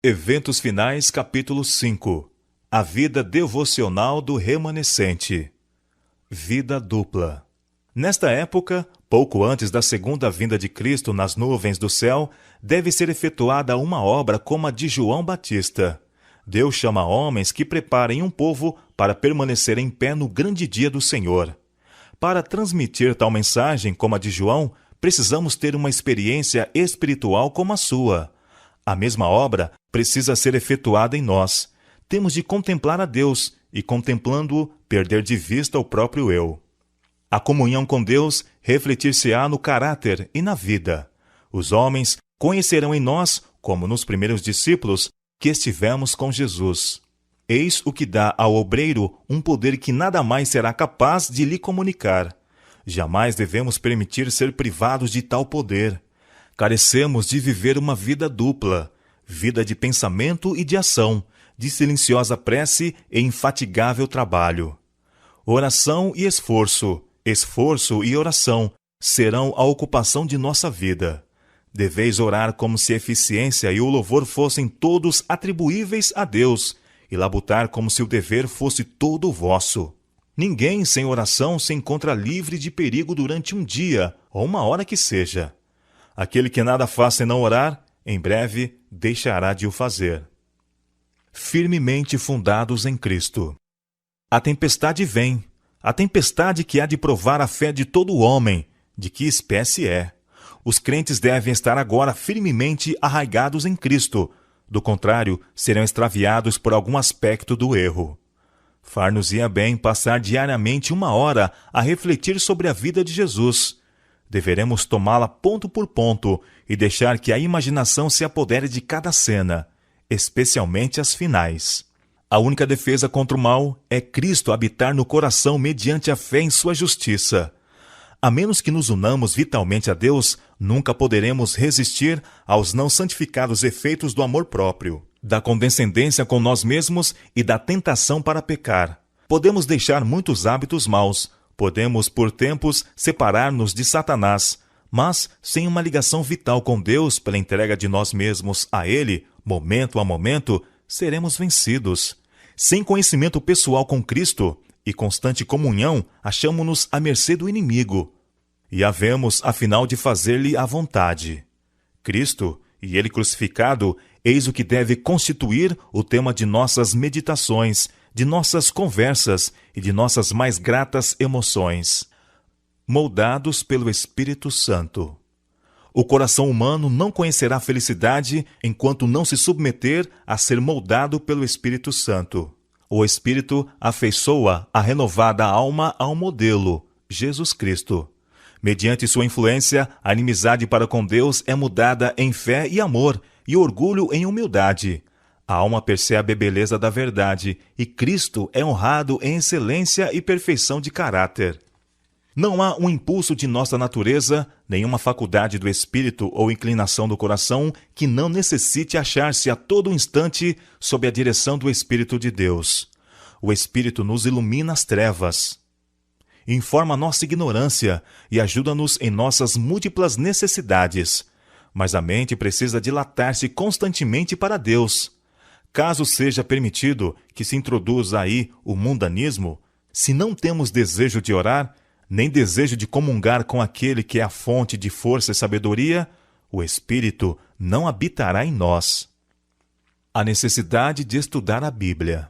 Eventos Finais, capítulo 5. A vida devocional do remanescente. Vida dupla. Nesta época, pouco antes da segunda vinda de Cristo nas nuvens do céu, deve ser efetuada uma obra como a de João Batista. Deus chama homens que preparem um povo para permanecer em pé no grande dia do Senhor. Para transmitir tal mensagem como a de João, precisamos ter uma experiência espiritual como a sua. A mesma obra precisa ser efetuada em nós. Temos de contemplar a Deus e, contemplando-o, perder de vista o próprio eu. A comunhão com Deus refletir-se-á no caráter e na vida. Os homens conhecerão em nós, como nos primeiros discípulos, que estivemos com Jesus. Eis o que dá ao obreiro um poder que nada mais será capaz de lhe comunicar. Jamais devemos permitir ser privados de tal poder. Carecemos de viver uma vida dupla, vida de pensamento e de ação, de silenciosa prece e infatigável trabalho. Oração e esforço, esforço e oração serão a ocupação de nossa vida. Deveis orar como se a eficiência e o louvor fossem todos atribuíveis a Deus, e labutar como se o dever fosse todo vosso. Ninguém sem oração se encontra livre de perigo durante um dia ou uma hora que seja. Aquele que nada faz senão orar, em breve deixará de o fazer. Firmemente fundados em Cristo. A tempestade vem, a tempestade que há de provar a fé de todo homem, de que espécie é. Os crentes devem estar agora firmemente arraigados em Cristo, do contrário, serão extraviados por algum aspecto do erro. Far-nos-ia bem passar diariamente uma hora a refletir sobre a vida de Jesus. Deveremos tomá-la ponto por ponto e deixar que a imaginação se apodere de cada cena, especialmente as finais. A única defesa contra o mal é Cristo habitar no coração mediante a fé em sua justiça. A menos que nos unamos vitalmente a Deus, nunca poderemos resistir aos não santificados efeitos do amor próprio, da condescendência com nós mesmos e da tentação para pecar. Podemos deixar muitos hábitos maus, podemos, por tempos, separar-nos de Satanás, mas, sem uma ligação vital com Deus pela entrega de nós mesmos a Ele, momento a momento, seremos vencidos. Sem conhecimento pessoal com Cristo e constante comunhão, achamo-nos à mercê do inimigo. E havemos, afinal, de fazer-lhe a vontade. Cristo, e Ele crucificado, eis o que deve constituir o tema de nossas meditações, de nossas conversas e de nossas mais gratas emoções. Moldados pelo Espírito Santo. O coração humano não conhecerá felicidade enquanto não se submeter a ser moldado pelo Espírito Santo. O Espírito afeiçoa a renovada alma ao modelo, Jesus Cristo. Mediante sua influência, a inimizade para com Deus é mudada em fé e amor, e orgulho em humildade. A alma percebe a beleza da verdade, e Cristo é honrado em excelência e perfeição de caráter. Não há um impulso de nossa natureza, nenhuma faculdade do espírito ou inclinação do coração que não necessite achar-se a todo instante sob a direção do Espírito de Deus. O Espírito nos ilumina as trevas, informa nossa ignorância e ajuda-nos em nossas múltiplas necessidades. Mas a mente precisa dilatar-se constantemente para Deus. Caso seja permitido que se introduza aí o mundanismo, se não temos desejo de orar, nem desejo de comungar com aquele que é a fonte de força e sabedoria, o Espírito não habitará em nós. A necessidade de estudar a Bíblia.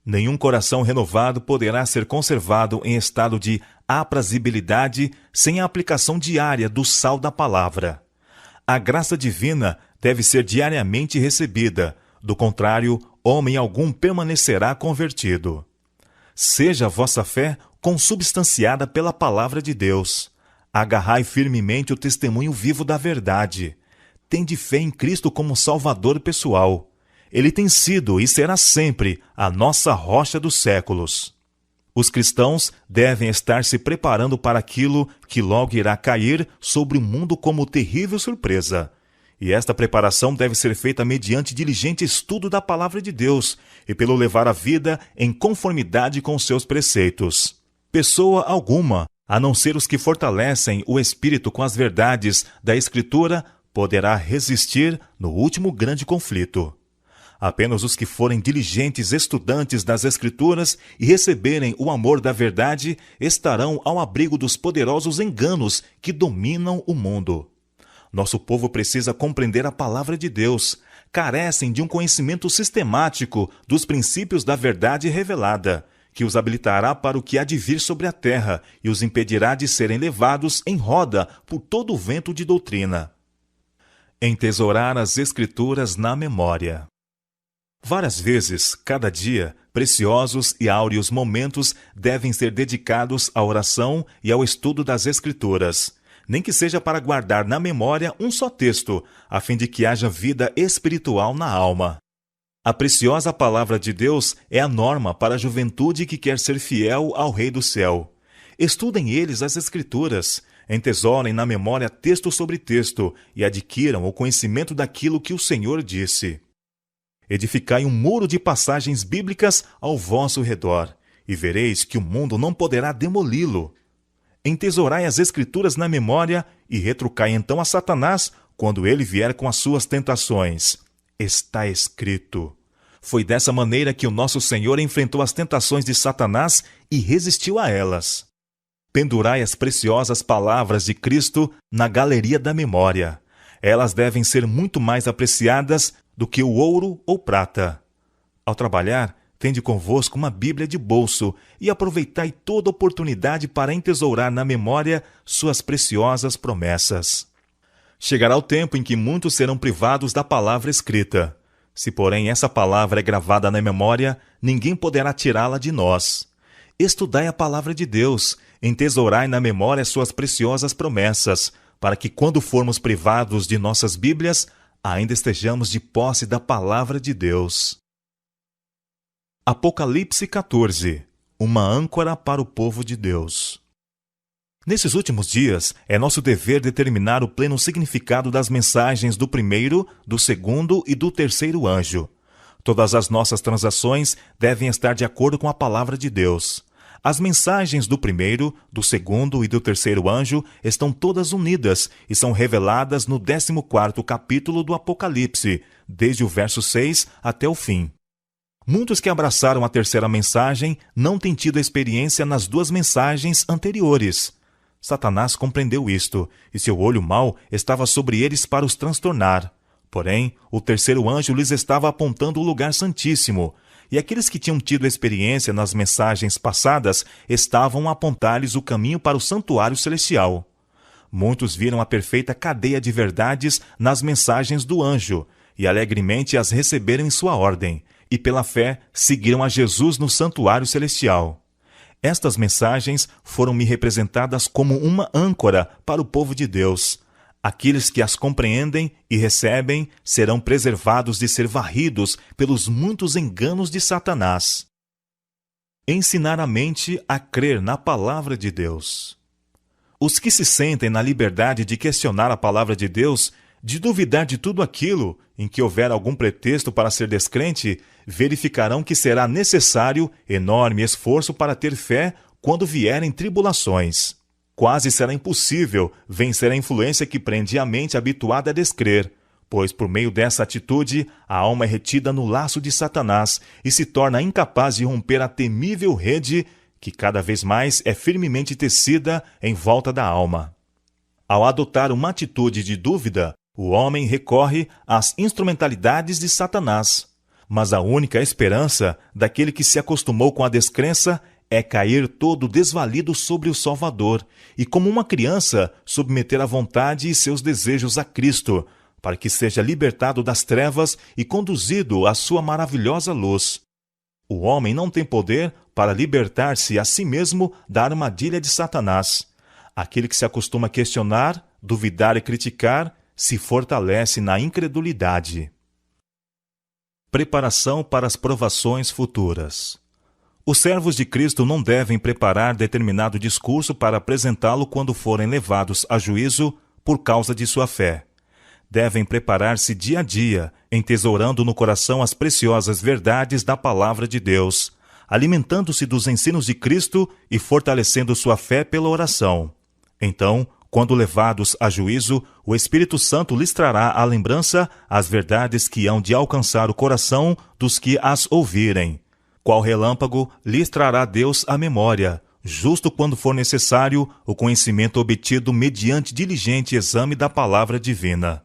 Nenhum coração renovado poderá ser conservado em estado de aprazibilidade sem a aplicação diária do sal da palavra. A graça divina deve ser diariamente recebida, do contrário, homem algum permanecerá convertido. Seja a vossa fé consubstanciada pela palavra de Deus. Agarrai firmemente o testemunho vivo da verdade. Tende fé em Cristo como Salvador pessoal. Ele tem sido e será sempre a nossa rocha dos séculos. Os cristãos devem estar se preparando para aquilo que logo irá cair sobre o mundo como terrível surpresa. E esta preparação deve ser feita mediante diligente estudo da palavra de Deus e pelo levar a vida em conformidade com seus preceitos. Pessoa alguma, a não ser os que fortalecem o espírito com as verdades da Escritura, poderá resistir no último grande conflito. Apenas os que forem diligentes estudantes das Escrituras e receberem o amor da verdade estarão ao abrigo dos poderosos enganos que dominam o mundo. Nosso povo precisa compreender a palavra de Deus. Carecem de um conhecimento sistemático dos princípios da verdade revelada, que os habilitará para o que há de vir sobre a terra e os impedirá de serem levados em roda por todo o vento de doutrina. Entesourar as Escrituras na memória. Várias vezes, cada dia, preciosos e áureos momentos devem ser dedicados à oração e ao estudo das Escrituras, nem que seja para guardar na memória um só texto, a fim de que haja vida espiritual na alma. A preciosa palavra de Deus é a norma para a juventude que quer ser fiel ao Rei do Céu. Estudem eles as Escrituras, entesourem na memória texto sobre texto e adquiram o conhecimento daquilo que o Senhor disse. Edificai um muro de passagens bíblicas ao vosso redor, e vereis que o mundo não poderá demoli-lo. Entesourai as Escrituras na memória e retrucai então a Satanás quando ele vier com as suas tentações. Está escrito. Foi dessa maneira que o nosso Senhor enfrentou as tentações de Satanás e resistiu a elas. Pendurai as preciosas palavras de Cristo na galeria da memória. Elas devem ser muito mais apreciadas do que o ouro ou prata. Ao trabalhar, tende convosco uma Bíblia de bolso e aproveitai toda oportunidade para entesourar na memória suas preciosas promessas. Chegará o tempo em que muitos serão privados da palavra escrita. Se, porém, essa palavra é gravada na memória, ninguém poderá tirá-la de nós. Estudai a palavra de Deus, entesourai na memória suas preciosas promessas, para que, quando formos privados de nossas Bíblias, ainda estejamos de posse da palavra de Deus. Apocalipse 14. Uma âncora para o povo de Deus. Nesses últimos dias, é nosso dever determinar o pleno significado das mensagens do primeiro, do segundo e do terceiro anjo. Todas as nossas transações devem estar de acordo com a palavra de Deus. As mensagens do primeiro, do segundo e do terceiro anjo estão todas unidas e são reveladas no 14º capítulo do Apocalipse, desde o verso 6 até o fim. Muitos que abraçaram a terceira mensagem não têm tido experiência nas duas mensagens anteriores. Satanás compreendeu isto, e seu olho mau estava sobre eles para os transtornar. Porém, o terceiro anjo lhes estava apontando o lugar santíssimo, e aqueles que tinham tido experiência nas mensagens passadas estavam a apontar-lhes o caminho para o santuário celestial. Muitos viram a perfeita cadeia de verdades nas mensagens do anjo, e alegremente as receberam em sua ordem, e pela fé seguiram a Jesus no santuário celestial. Estas mensagens foram-me representadas como uma âncora para o povo de Deus. Aqueles que as compreendem e recebem serão preservados de ser varridos pelos muitos enganos de Satanás. Ensinar a mente a crer na palavra de Deus. Os que se sentem na liberdade de questionar a palavra de Deus, de duvidar de tudo aquilo em que houver algum pretexto para ser descrente, verificarão que será necessário enorme esforço para ter fé quando vierem tribulações. Quase será impossível vencer a influência que prende a mente habituada a descrer, pois por meio dessa atitude a alma é retida no laço de Satanás e se torna incapaz de romper a temível rede que cada vez mais é firmemente tecida em volta da alma. Ao adotar uma atitude de dúvida, o homem recorre às instrumentalidades de Satanás. Mas a única esperança daquele que se acostumou com a descrença é cair todo desvalido sobre o Salvador e, como uma criança, submeter a vontade e seus desejos a Cristo, para que seja libertado das trevas e conduzido à sua maravilhosa luz. O homem não tem poder para libertar-se a si mesmo da armadilha de Satanás. Aquele que se acostuma a questionar, duvidar e criticar, se fortalece na incredulidade. Preparação para as provações futuras. Os servos de Cristo não devem preparar determinado discurso para apresentá-lo quando forem levados a juízo por causa de sua fé. Devem preparar-se dia a dia, entesourando no coração as preciosas verdades da palavra de Deus, alimentando-se dos ensinos de Cristo e fortalecendo sua fé pela oração. Então, Quando levados a juízo, o Espírito Santo lhes trará à lembrança as verdades que hão de alcançar o coração dos que as ouvirem. Qual relâmpago lhes trará Deus à memória, justo quando for necessário o conhecimento obtido mediante diligente exame da palavra divina.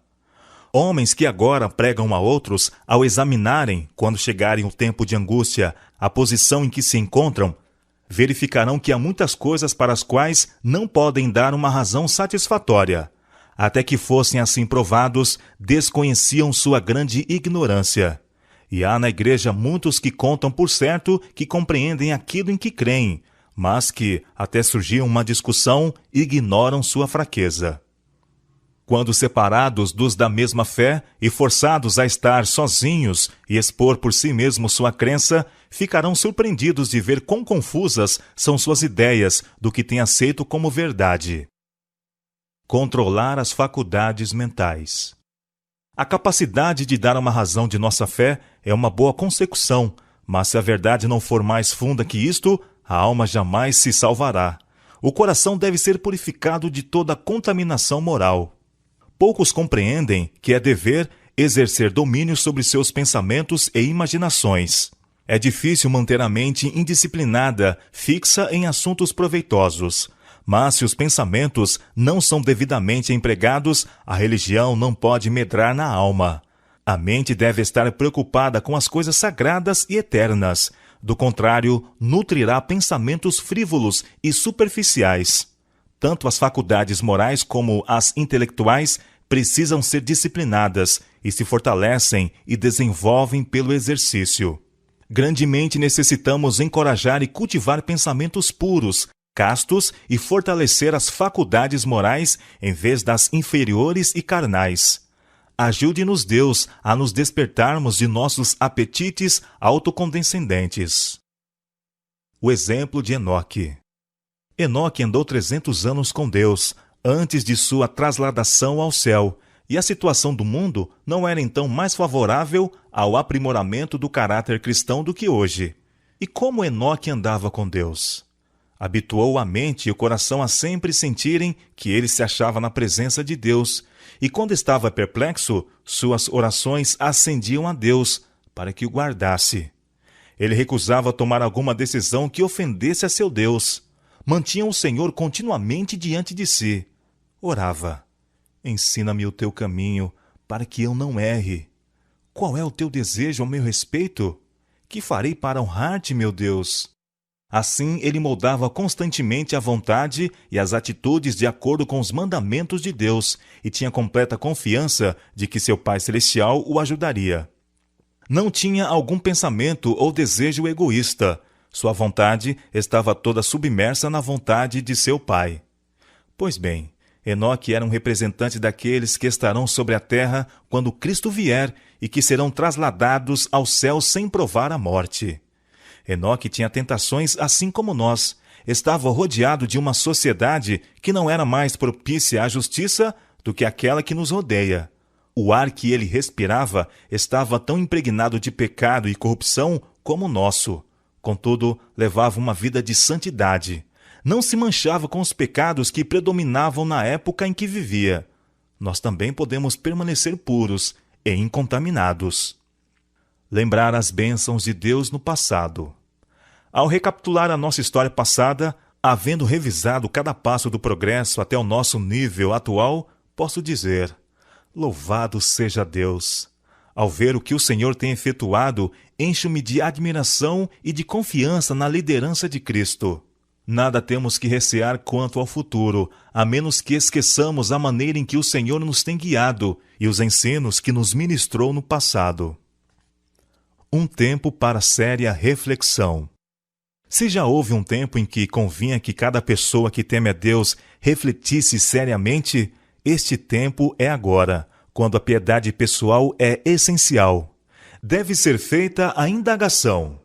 Homens que agora pregam a outros, ao examinarem, quando chegarem o tempo de angústia, a posição em que se encontram, verificarão que há muitas coisas para as quais não podem dar uma razão satisfatória. Até que fossem assim provados, desconheciam sua grande ignorância. E há na igreja muitos que contam por certo que compreendem aquilo em que creem, mas que, até surgir uma discussão, ignoram sua fraqueza. Quando separados dos da mesma fé e forçados a estar sozinhos e expor por si mesmos sua crença, ficarão surpreendidos de ver quão confusas são suas ideias do que têm aceito como verdade. Controlar as faculdades mentais. A capacidade de dar uma razão de nossa fé é uma boa consecução, mas se a verdade não for mais funda que isto, a alma jamais se salvará. O coração deve ser purificado de toda contaminação moral. Poucos compreendem que é dever exercer domínio sobre seus pensamentos e imaginações. É difícil manter a mente indisciplinada, fixa em assuntos proveitosos. Mas se os pensamentos não são devidamente empregados, a religião não pode medrar na alma. A mente deve estar preocupada com as coisas sagradas e eternas. Do contrário, nutrirá pensamentos frívolos e superficiais. Tanto as faculdades morais como as intelectuais precisam ser disciplinadas e se fortalecem e desenvolvem pelo exercício. Grandemente necessitamos encorajar e cultivar pensamentos puros, castos e fortalecer as faculdades morais em vez das inferiores e carnais. Ajude-nos, Deus, a nos despertarmos de nossos apetites autocondescendentes. O exemplo de Enoque. Enoque andou 300 anos com Deus, antes de sua trasladação ao céu, e a situação do mundo não era então mais favorável ao aprimoramento do caráter cristão do que hoje. E como Enoque andava com Deus? Habituou a mente e o coração a sempre sentirem que ele se achava na presença de Deus, e quando estava perplexo, suas orações ascendiam a Deus para que o guardasse. Ele recusava tomar alguma decisão que ofendesse a seu Deus. Mantinha o Senhor continuamente diante de si. Orava: ensina-me o teu caminho, para que eu não erre. Qual é o teu desejo ao meu respeito? Que farei para honrar-te, meu Deus? Assim, ele moldava constantemente a vontade e as atitudes de acordo com os mandamentos de Deus e tinha completa confiança de que seu Pai Celestial o ajudaria. Não tinha algum pensamento ou desejo egoísta. Sua vontade estava toda submersa na vontade de seu Pai. Pois bem, Enoque era um representante daqueles que estarão sobre a terra quando Cristo vier e que serão trasladados ao céu sem provar a morte. Enoque tinha tentações assim como nós. Estava rodeado de uma sociedade que não era mais propícia à justiça do que aquela que nos rodeia. O ar que ele respirava estava tão impregnado de pecado e corrupção como o nosso. Contudo, levava uma vida de santidade. Não se manchava com os pecados que predominavam na época em que vivia. Nós também podemos permanecer puros e incontaminados. Lembrar as bênçãos de Deus no passado. Ao recapitular a nossa história passada, havendo revisado cada passo do progresso até o nosso nível atual, posso dizer: louvado seja Deus! Ao ver o que o Senhor tem efetuado, encho-me de admiração e de confiança na liderança de Cristo. Nada temos que recear quanto ao futuro, a menos que esqueçamos a maneira em que o Senhor nos tem guiado e os ensinos que nos ministrou no passado. Um tempo para séria reflexão. Se já houve um tempo em que convinha que cada pessoa que teme a Deus refletisse seriamente, este tempo é agora, quando a piedade pessoal é essencial. Deve ser feita a indagação: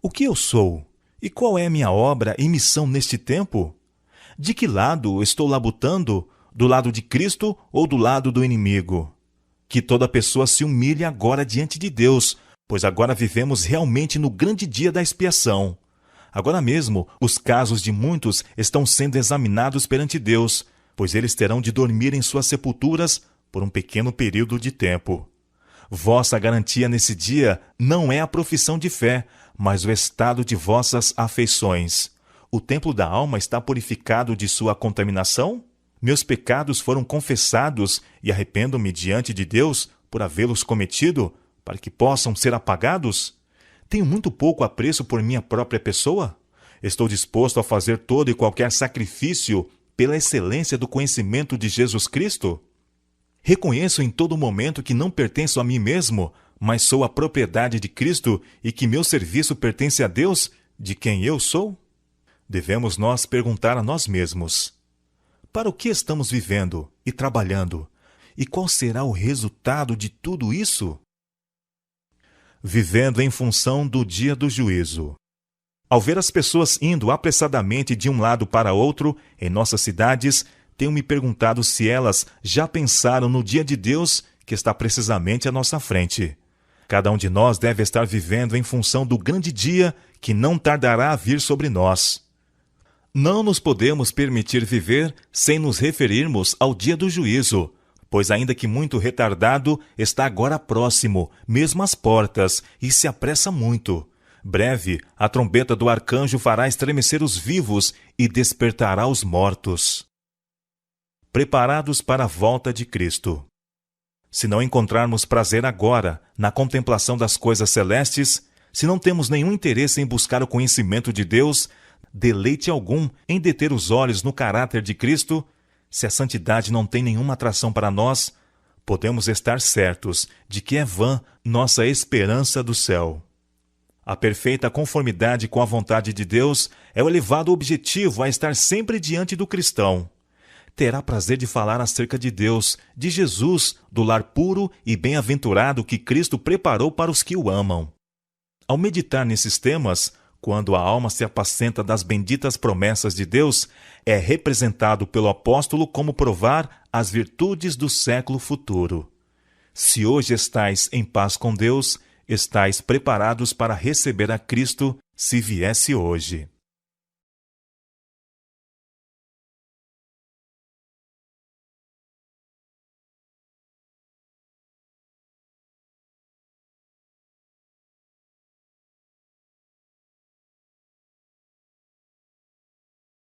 o que eu sou? E qual é a minha obra e missão neste tempo? De que lado estou labutando? Do lado de Cristo ou do lado do inimigo? Que toda pessoa se humilhe agora diante de Deus, pois agora vivemos realmente no grande dia da expiação. Agora mesmo, os casos de muitos estão sendo examinados perante Deus, pois eles terão de dormir em suas sepulturas por um pequeno período de tempo. Vossa garantia nesse dia não é a profissão de fé, mas o estado de vossas afeições. O templo da alma está purificado de sua contaminação? Meus pecados foram confessados e arrependo-me diante de Deus por havê-los cometido, para que possam ser apagados? Tenho muito pouco apreço por minha própria pessoa? Estou disposto a fazer todo e qualquer sacrifício pela excelência do conhecimento de Jesus Cristo? Reconheço em todo momento que não pertenço a mim mesmo, mas sou a propriedade de Cristo e que meu serviço pertence a Deus, de quem eu sou? Devemos nós perguntar a nós mesmos: para o que estamos vivendo e trabalhando? E qual será o resultado de tudo isso? Vivendo em função do dia do juízo. Ao ver as pessoas indo apressadamente de um lado para outro em nossas cidades, tenho me perguntado se elas já pensaram no dia de Deus que está precisamente à nossa frente. Cada um de nós deve estar vivendo em função do grande dia que não tardará a vir sobre nós. Não nos podemos permitir viver sem nos referirmos ao dia do juízo, pois ainda que muito retardado, está agora próximo, mesmo às portas, e se apressa muito. Breve, a trombeta do arcanjo fará estremecer os vivos e despertará os mortos. Preparados para a volta de Cristo. Se não encontrarmos prazer agora na contemplação das coisas celestes, se não temos nenhum interesse em buscar o conhecimento de Deus, deleite algum em deter os olhos no caráter de Cristo, se a santidade não tem nenhuma atração para nós, podemos estar certos de que é vã nossa esperança do céu. A perfeita conformidade com a vontade de Deus é o elevado objetivo a estar sempre diante do cristão. Terá prazer de falar acerca de Deus, de Jesus, do lar puro e bem-aventurado que Cristo preparou para os que o amam. Ao meditar nesses temas, quando a alma se apacenta das benditas promessas de Deus, é representado pelo apóstolo como provar as virtudes do século futuro. Se hoje estais em paz com Deus, estais preparados para receber a Cristo, se viesse hoje.